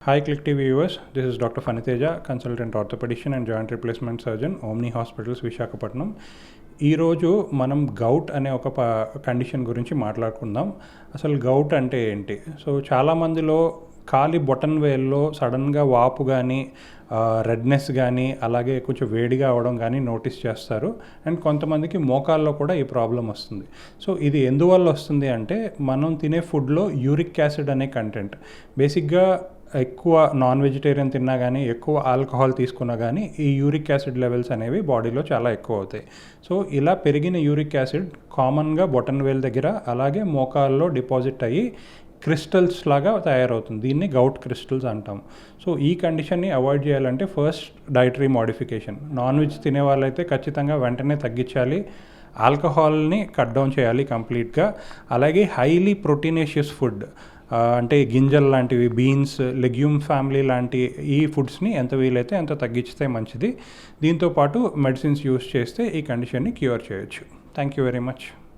Hi Click TV viewers, this is Dr. Faniteja, consultant orthopedician and joint replacement surgeon, Omni Hospitals, Visakhapatnam. ఈరోజు మనం govt అనే ఒక condition గురించి మాట్లాడుకుందాం. అసలు గౌట్ అంటే ఏంటి? సో చాలామందిలో కాలి బొటన్ వేల్లో సడన్గా వాపు కానీ రెడ్నెస్ కానీ అలాగే కొంచెం వేడిగా అవడం కానీ నోటీస్ చేస్తారు. అండ్ కొంతమందికి మోకాల్లో కూడా ఈ ప్రాబ్లం వస్తుంది. సో ఇది ఎందువల్ల వస్తుంది అంటే మనం తినే ఫుడ్లో యూరిక్ యాసిడ్ అనే కంటెంట్, బేసిక్గా ఎక్కువ నాన్ వెజిటేరియన్ తిన్నా కానీ ఎక్కువ ఆల్కహాల్ తీసుకున్నా కానీ ఈ యూరిక్ యాసిడ్ లెవెల్స్ అనేవి బాడీలో చాలా ఎక్కువ అవుతాయి. సో ఇలా పెరిగిన యూరిక్ యాసిడ్ కామన్గా బొటన్ వేల్ దగ్గర అలాగే మోకాల్లో డిపాజిట్ అయ్యి క్రిస్టల్స్ లాగా తయారవుతుంది. దీన్ని గౌట్ క్రిస్టల్స్ అంటాం. సో ఈ కండిషన్ని అవాయిడ్ చేయాలంటే first dietary modification. Non veg తినే వాళ్ళైతే ఖచ్చితంగా వెంటనే తగ్గించాలి. ఆల్కహాల్ని కట్ డౌన్ చేయాలి కంప్లీట్గా. అలాగే హైలీ ప్రోటీనేషియస్ ఫుడ్ అంటే గింజలు లాంటివి, బీన్స్, లెగ్యూమ్ ఫ్యామిలీ లాంటి ఈ ఫుడ్స్ని ఎంత వీలైతే అంత తగ్గిస్తే మంచిది. దీంతోపాటు మెడిసిన్స్ యూస్ చేస్తే ఈ కండిషన్ని క్యూర్ చేయొచ్చు. Thank you very much.